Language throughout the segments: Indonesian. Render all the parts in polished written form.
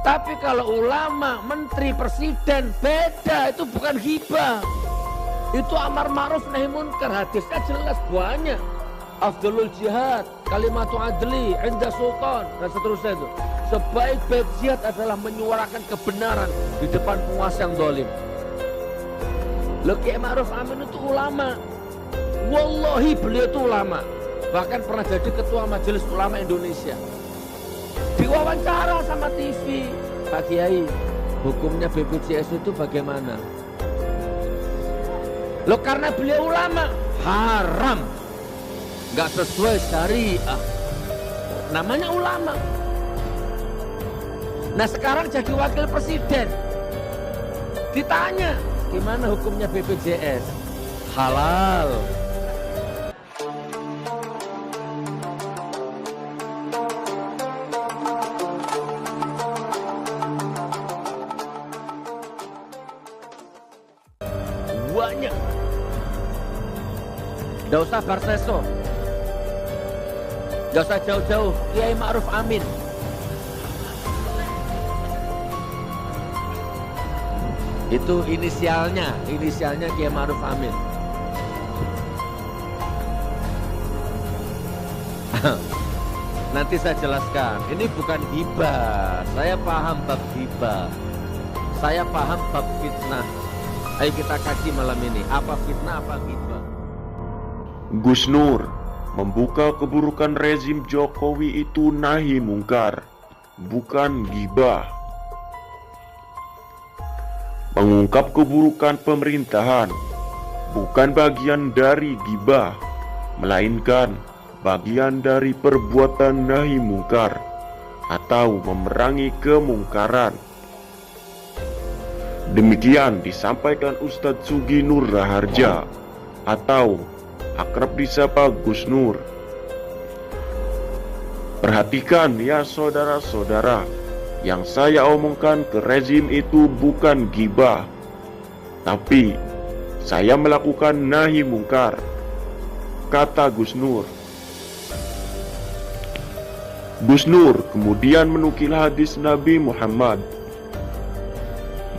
Tapi kalau ulama, menteri, presiden beda, itu bukan ghibah. Itu amar ma'ruf nahi munkar, hadisnya jelas banyak. Afdalul jihad, kalimatu adli, inda sultan, dan seterusnya itu. Sebaik-baik jihad adalah menyuarakan kebenaran di depan penguasa yang zalim. Kiai Ma'ruf Amin itu ulama. Wallahi beliau itu ulama. Bahkan pernah jadi ketua Majelis Ulama Indonesia. Diwawancara sama TV, Pak Kiai, hukumnya BPJS itu bagaimana? Karena beliau ulama, haram, nggak sesuai syariah. Namanya ulama. Nah sekarang jadi wakil presiden, ditanya gimana hukumnya BPJS? Halal. Banyak. Gak usah Barseso, gak usah jauh-jauh, Kiai Ma'ruf Amin. Itu inisialnya Kiai Ma'ruf Amin. Nanti saya jelaskan, ini bukan ghibah. Saya paham bab ghibah, saya paham bab fitnah. Ayo kita kaji malam ini, apa fitnah, apa ghibah. Gus Nur membuka keburukan rezim Jokowi itu nahi mungkar, bukan ghibah. Mengungkap keburukan pemerintahan bukan bagian dari ghibah, melainkan bagian dari perbuatan nahi mungkar atau memerangi kemungkaran. Demikian disampaikan Ustadz Sugi Nur Raharja atau akrab disapa Gus Nur. Perhatikan ya saudara-saudara, yang saya omongkan ke rezim itu bukan ghibah, tapi saya melakukan nahi mungkar, kata Gus Nur. Gus Nur kemudian menukil hadis Nabi Muhammad,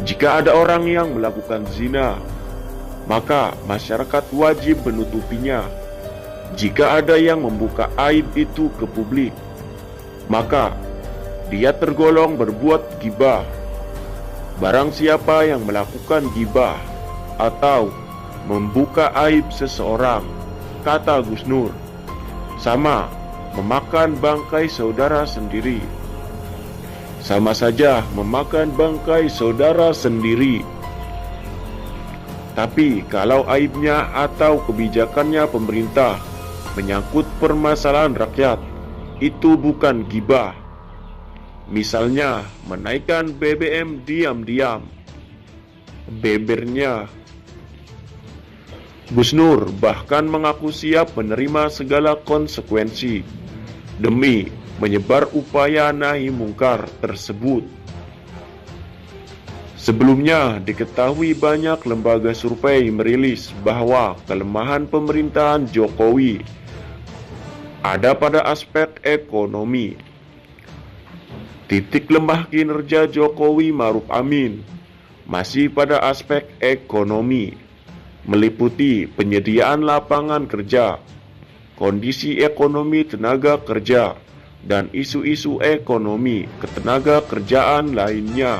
jika ada orang yang melakukan zina, maka masyarakat wajib menutupinya. Jika ada yang membuka aib itu ke publik, maka dia tergolong berbuat ghibah. Barang siapa yang melakukan ghibah atau membuka aib seseorang, kata Gus Nur, sama memakan bangkai saudara sendiri. Sama saja memakan bangkai saudara sendiri. Tapi kalau aibnya atau kebijakannya pemerintah menyangkut permasalahan rakyat, itu bukan ghibah. Misalnya menaikkan BBM diam-diam, bebernya. Gus Nur bahkan mengaku siap menerima segala konsekuensi demi menyebar upaya nahi mungkar tersebut. Sebelumnya diketahui banyak lembaga survei merilis bahwa kelemahan pemerintahan Jokowi ada pada aspek ekonomi. Titik lemah kinerja Jokowi Ma'ruf Amin masih pada aspek ekonomi, meliputi penyediaan lapangan kerja, kondisi ekonomi tenaga kerja, dan isu-isu ekonomi ketenaga kerjaan lainnya.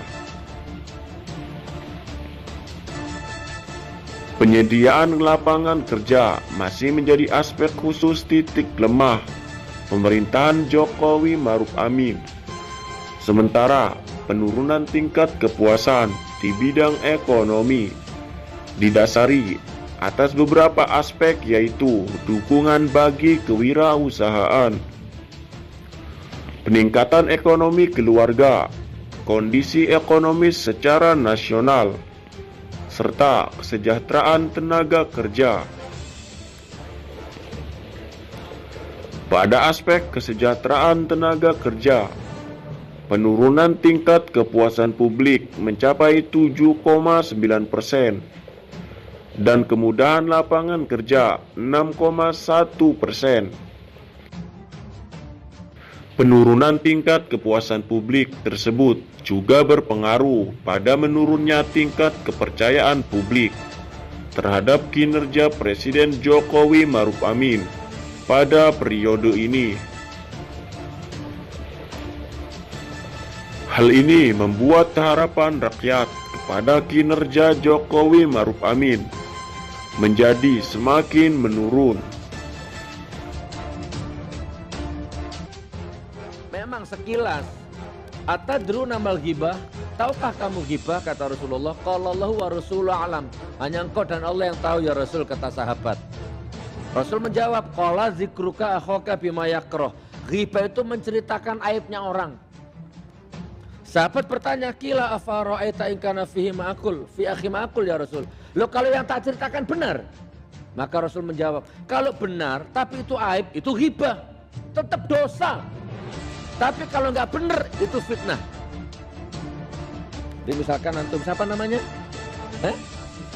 Penyediaan lapangan kerja masih menjadi aspek khusus titik lemah pemerintahan Jokowi Ma'ruf Amin. Sementara penurunan tingkat kepuasan di bidang ekonomi didasari atas beberapa aspek, yaitu dukungan bagi kewirausahaan, peningkatan ekonomi keluarga, kondisi ekonomis secara nasional, serta kesejahteraan tenaga kerja. Pada aspek kesejahteraan tenaga kerja, penurunan tingkat kepuasan publik mencapai 7,9% dan kemudahan lapangan kerja 6,1%. Penurunan tingkat kepuasan publik tersebut juga berpengaruh pada menurunnya tingkat kepercayaan publik terhadap kinerja Presiden Jokowi Maruf Amin pada periode ini. Hal ini membuat harapan rakyat kepada kinerja Jokowi Maruf Amin menjadi semakin menurun. Memang sekilas, atadruna mal ghibah? Tahukah kamu ghibah? Kata Rasulullah. Qallallahu wa rasuluhu alam. Hanya engkau dan Allah yang tahu ya Rasul, kata sahabat. Rasul menjawab, qala zikruka akhaka bima yakrah. Ghibah itu menceritakan aibnya orang. Sahabat bertanya, kila afara'aita in kana fihi ma'akul fi akhi ma'akul ya Rasul. Loh, kalau yang tak ceritakan benar? Maka Rasul menjawab, kalau benar tapi itu aib, itu ghibah, tetap dosa. Tapi kalau nggak benar, itu fitnah. Jadi misalkan antum siapa namanya?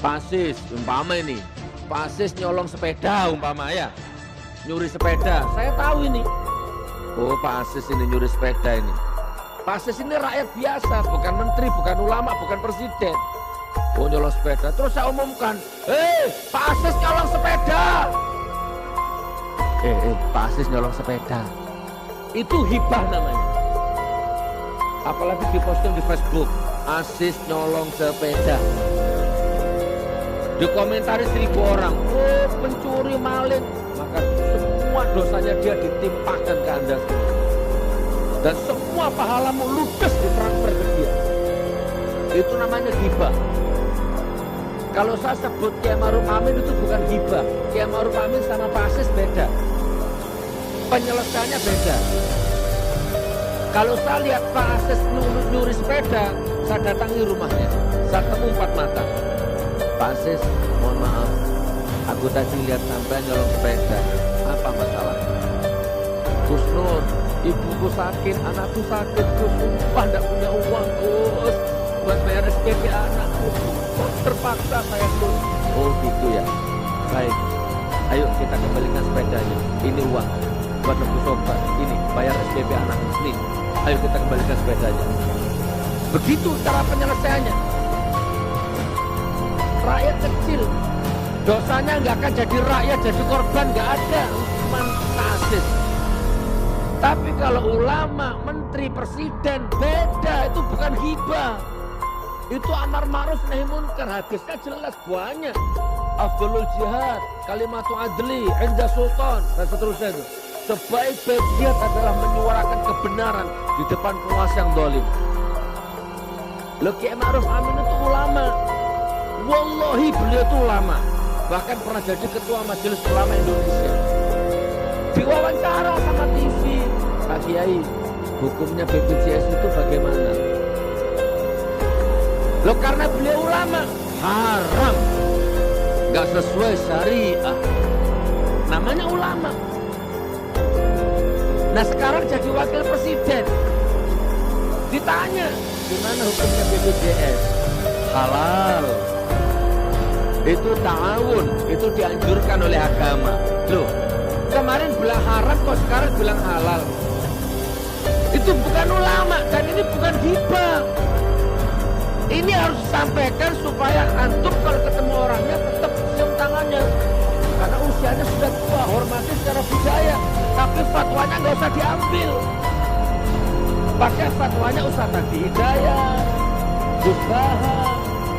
Pasis, umpama ini. Pasis nyolong sepeda umpama ya. Nyuri sepeda, saya tahu ini. Oh, Pasis ini nyuri sepeda ini. Pasis ini rakyat biasa, bukan menteri, bukan ulama, bukan presiden. Oh, nyolong sepeda. Terus saya umumkan, Pasis nyolong sepeda. Pasis nyolong sepeda. Itu hibah namanya. Apalagi diposting di Facebook, Asis nyolong sepeda. Dikomentari 1000 orang, oh pencuri maling. Maka semua dosanya dia ditimpakan ke Anda semua. Dan semua pahalamu ludes ditransfer ke dia. Itu namanya hibah. Kalau saya sebut Kiai Maruf Amin itu bukan hibah. Kiai Maruf Amin sama Pasis beda. Penyelesaiannya beda. Kalau saya lihat Pak Asis nyuri sepeda, saya datangi rumahnya, saya temu 4 mata. Pak Asis, mohon maaf, aku tadi lihat sampai nyolong sepeda, apa masalahnya? Gus Nur, ibuku sakit, anakku sakit, Gus, sumpah tidak punya uang, Gus, buat bayar SPP anakku, terpaksa saya Gus. Oh gitu ya, baik, ayo kita kembalikan sepedanya, ini uang buat nembus obat, ini bayar SPP anak ini, ayo kita kembalikan sepedanya. Begitu cara penyelesaiannya. Rakyat kecil dosanya nggak akan jadi rakyat, jadi korban, nggak ada hukuman kasus. Tapi kalau ulama, menteri, presiden beda, itu bukan hibah, itu amar ma'ruf nahi munkar. Hadisnya jelas banyak. Afdhalul jihad kalimatu adli inda sultan dan seterusnya itu. Sebaik-baik jihad adalah menyuarakan kebenaran di depan penguasa yang zalim. Loh, Kiai Maruf Amin itu ulama. Wallahi beliau itu ulama. Bahkan pernah jadi ketua Majelis Ulama Indonesia. Diwawancara sama TV, Pak Kiai, hukumnya BPJS itu bagaimana? Loh, karena beliau ulama, haram, nggak sesuai syariah. Namanya ulama. Nah sekarang jadi wakil presiden, ditanya gimana hukumnya BPJS? Halal. Itu ta'awun, itu dianjurkan oleh agama. Loh, kemarin bilang haram kok sekarang bilang halal. Itu bukan ulama dan ini bukan hibah. Ini harus disampaikan supaya antum kalau ketemu orangnya tetap cium tangannya. Karena usianya sudah tua, hormati secara budaya. Tapi fatwanya nggak usah diambil. Pakai fatwanya Ustaz Hadi Hidayat, Gus Baha,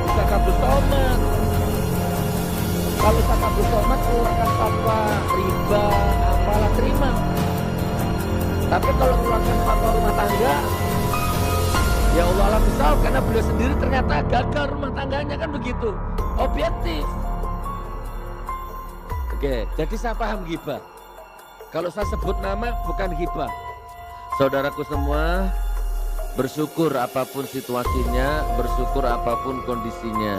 Ustaz Abdul Somad. Kalau Ustaz Abdul Somad keluarkan fatwa riba, apalah terima. Tapi kalau keluarkan fatwa rumah tangga, ya Allah alam bisawab, karena beliau sendiri ternyata gagal rumah tangganya, kan begitu. Objektif. Oke, jadi saya paham ghibah. Kalau saya sebut nama bukan ghibah. Saudaraku semua, bersyukur apapun situasinya, bersyukur apapun kondisinya.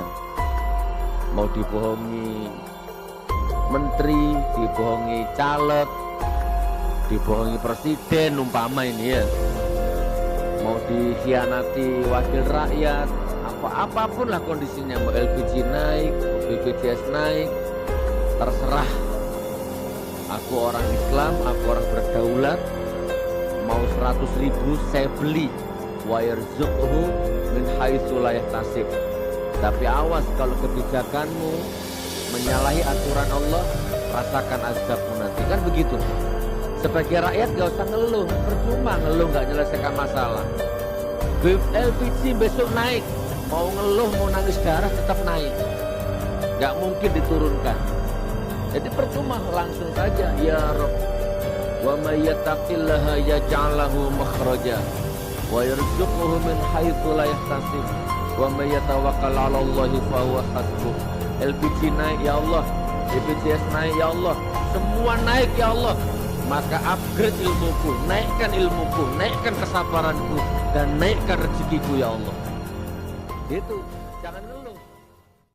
Mau dibohongi menteri, dibohongi caleg, dibohongi presiden umpama ini ya. Mau dikhianati wakil rakyat, apapun lah kondisinya, mau LPG naik, mau BPJS naik, terserah. Aku orang Islam, aku orang berdaulat, mau 100.000 saya beli. Wa yarzuqhu min haitsu la yahtasib. Tapi awas kalau kebijakanmu menyalahi aturan Allah, rasakan azabmu nanti. Kan begitu. Sebagai rakyat gak usah ngeluh, percuma ngeluh gak menyelesaikan masalah. LPG besok naik, mau ngeluh mau nangis darah tetap naik, gak mungkin diturunkan. Jadi percuma, langsung saja ya Rabb, wa may yattaqillaha yaj'al lahu makhraja wa yarzuqhu min haitsu la yahtasib wa may yatawakkal 'ala Allahi fa huwa hasbuh. LPG naik ya Allah, BPJS naik ya Allah, semua naik ya Allah. Maka upgrade ilmuku, naikkan ilmuku, naikkan kesabaranku, dan naikkan rezekiku ya Allah. Itu.